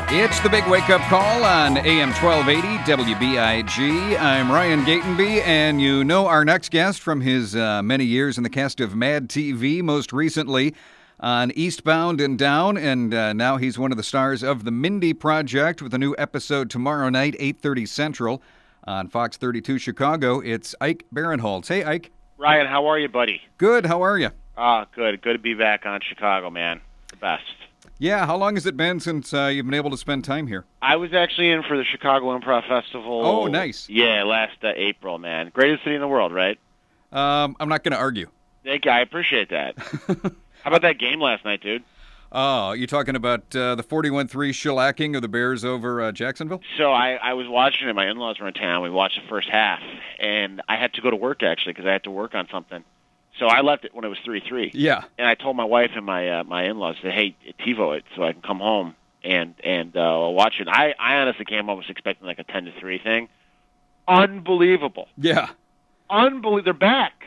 It's the Big Wakeup Call on AM 1280 WBIG. I'm Ryan Gatenby, and you know our next guest from his many years in the cast of Mad TV, most recently on Eastbound and Down, and now he's one of the stars of the Mindy Project with a new episode tomorrow night, 8:30 Central on Fox 32 Chicago. It's Ike Barinholtz. Hey, Ike. Ryan, how are you, buddy? Good. How are you? Good. Good to be back on Chicago, man. The best. Yeah, how long has it been since you've been able to spend time here? I was actually in for the Chicago Improv Festival. Oh, nice. Yeah, last April, man. Greatest city in the world, right? I'm not going to argue. Thank you. I appreciate that. How about that game last night, dude? Oh, you talking about the 41-3 shellacking of the Bears over Jacksonville? So I was watching it. My in-laws were in town. We watched the first half, and I had to go to work, actually, because I had to work on something. So I left it when it was 3-3. Yeah. And I told my wife and my in-laws, said, hey, TiVo it so I can come home and watch it. I honestly came home expecting like a 10-3 thing. Unbelievable. Yeah. Unbelievable. They're back.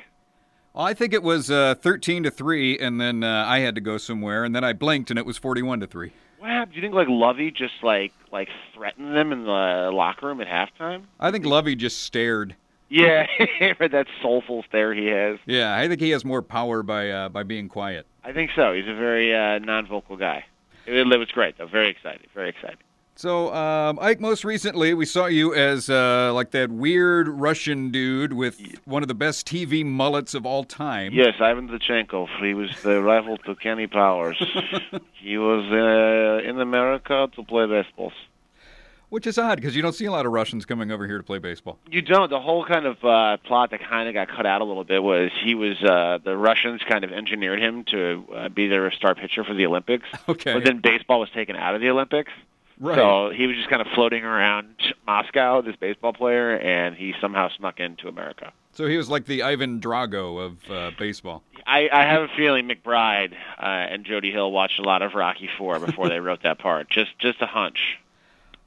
Well, I think it was 13-3, and then I had to go somewhere, and then I blinked, and it was 41-3. What happened? Do you think like Lovey just like threatened them in the locker room at halftime? I think Lovey just stared. Yeah, that soulful stare he has. Yeah, I think he has more power by being quiet. I think so. He's a very non-vocal guy. It was great, though. Very exciting. Very exciting. So, Ike, most recently we saw you as like that weird Russian dude with one of the best TV mullets of all time. Yes, Ivan Dutchenkov. He was the rival to Kenny Powers. He was in America to play baseball. Which is odd, because you don't see a lot of Russians coming over here to play baseball. You don't. The whole kind of plot that kind of got cut out a little bit was the Russians kind of engineered him to be their star pitcher for the Olympics. Okay. But then baseball was taken out of the Olympics. Right. So he was just kind of floating around Moscow, this baseball player, and he somehow snuck into America. So he was like the Ivan Drago of baseball. I have a feeling McBride and Jody Hill watched a lot of Rocky IV before they wrote that part. Just a hunch.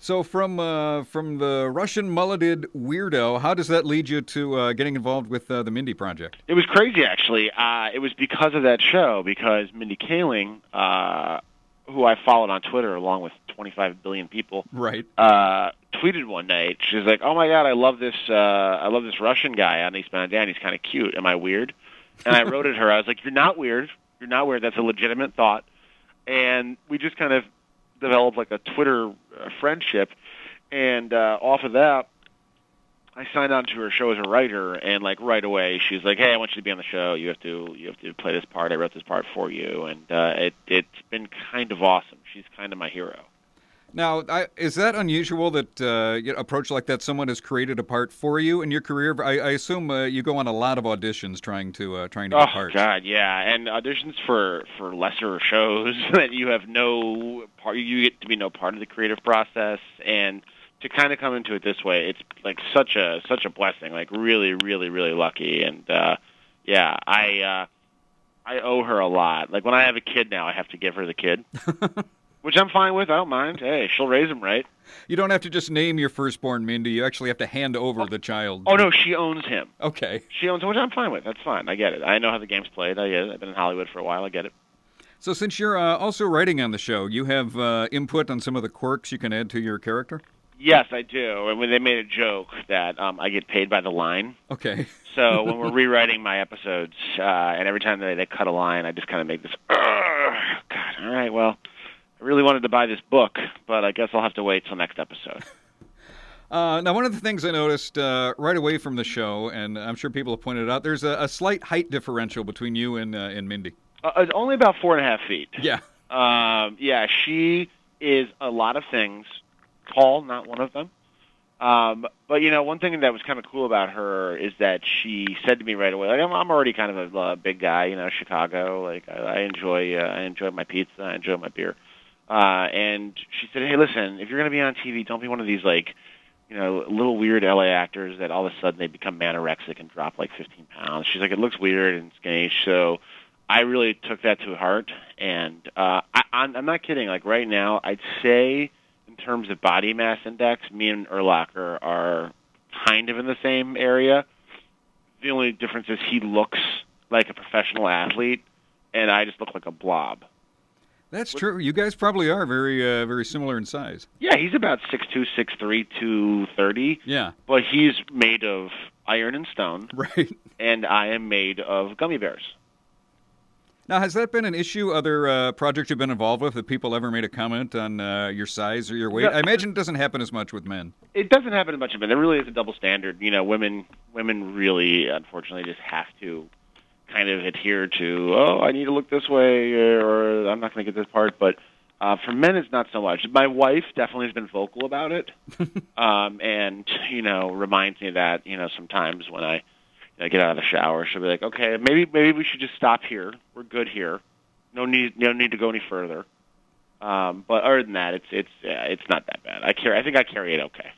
So from the Russian mulleted weirdo, how does that lead you to getting involved with the Mindy Project? It was crazy, actually. It was because of that show, because Mindy Kaling, who I followed on Twitter along with 25 billion people, right, tweeted one night. She was like, "Oh my God, I love this Russian guy on Eastbound and Down. He's kind of cute. Am I weird?" And I wrote at her. I was like, "You're not weird. You're not weird. That's a legitimate thought." And we just kind of developed like a Twitter friendship, and off of that, I signed on to her show as a writer, and like right away, she's like, "Hey, I want you to be on the show. You have to play this part. I wrote this part for you," and it's been kind of awesome. She's kind of my hero. Now, is that unusual that you approach like that? Someone has created a part for you in your career. I assume you go on a lot of auditions trying to get parts. Oh God, yeah, and auditions for lesser shows that you have no part. You get to be no part of the creative process, and to kind of come into it this way, it's like such a blessing. Like really, really, really lucky, and yeah, I owe her a lot. Like when I have a kid now, I have to give her the kid. Which I'm fine with. I don't mind. Hey, she'll raise him right. You don't have to just name your firstborn Mindy. You actually have to hand over the child. Oh, no, she owns him. Okay. She owns him, which I'm fine with. That's fine. I get it. I know how the game's played. I get it. I've been in Hollywood for a while. I get it. So since you're also writing on the show, you have input on some of the quirks you can add to your character? Yes, I do. And when they made a joke that I get paid by the line. Okay. So when we're rewriting my episodes, and every time they cut a line, I just kind of make this, God, all right, well, I really wanted to buy this book, but I guess I'll have to wait till next episode. Now, one of the things I noticed right away from the show, and I'm sure people have pointed out, there's a slight height differential between you and Mindy. It's only about 4.5 feet. Yeah. Yeah, she is a lot of things. Tall, not one of them. But, you know, one thing that was kind of cool about her is that she said to me right away, like, I'm already kind of a big guy, you know, Chicago. Like, I enjoy my pizza. I enjoy my beer. And she said, hey, listen, if you're going to be on TV, don't be one of these, like, you know, little weird LA actors that all of a sudden they become anorexic and drop, like, 15 pounds. She's like, it looks weird and skinny. So I really took that to heart. And I'm not kidding. Like, right now, I'd say in terms of body mass index, me and Urlacher are kind of in the same area. The only difference is he looks like a professional athlete, and I just look like a blob. That's true. You guys probably are very similar in size. Yeah, he's about 6'2", 6'3", 230. Yeah. But he's made of iron and stone. Right. And I am made of gummy bears. Now, has that been an issue, other projects you've been involved with, that people ever made a comment on your size or your weight? No, I imagine it doesn't happen as much with men. It doesn't happen as much of it. There really is a double standard. You know, women really, unfortunately, just have to kind of adhere to, I need to look this way, or I'm not going to get this part. But for men, it's not so much. My wife definitely has been vocal about it, and, reminds me of that, sometimes when I get out of the shower, she'll be like, okay, maybe we should just stop here. We're good here. No need to go any further. But other than that, it's not that bad. I think I carry it okay.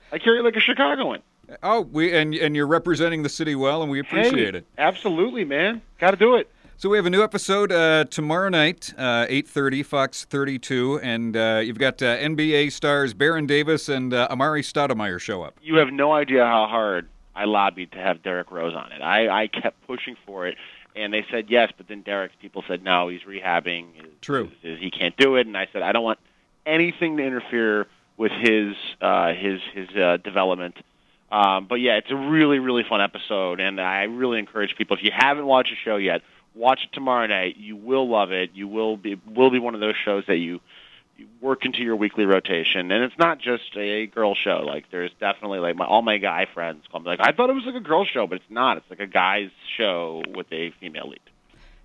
I carry it like a Chicagoan. Oh, and you're representing the city well, and we appreciate it. Absolutely, man. Got to do it. So we have a new episode tomorrow night, 8:30, Fox 32, and you've got NBA stars Baron Davis and Amari Stoudemire show up. You have no idea how hard I lobbied to have Derrick Rose on it. I kept pushing for it, and they said yes, but then Derrick's people said no, he's rehabbing. True. He can't do it, and I said I don't want anything to interfere with his development. But yeah, it's a really, really fun episode, and I really encourage people, if you haven't watched the show yet, watch it tomorrow night. You will love it. You will be one of those shows that you work into your weekly rotation. And it's not just a girl show. Like, there's definitely, like, all my guy friends call me, like, I thought it was like a girl show, but it's not. It's like a guy's show with a female lead.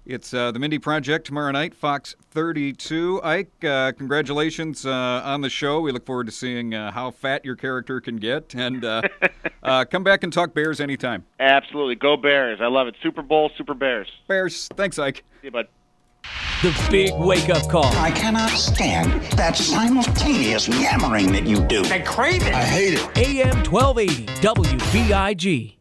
It's the Mindy Project tomorrow night, Fox 32. Ike, congratulations on the show. We look forward to seeing how fat your character can get. And come back and talk Bears anytime. Absolutely. Go Bears. I love it. Super Bowl, Super Bears. Bears. Thanks, Ike. See you, bud. The Big Wake-Up Call. I cannot stand that simultaneous yammering that you do. I crave it. I hate it. AM 1280, WBIG.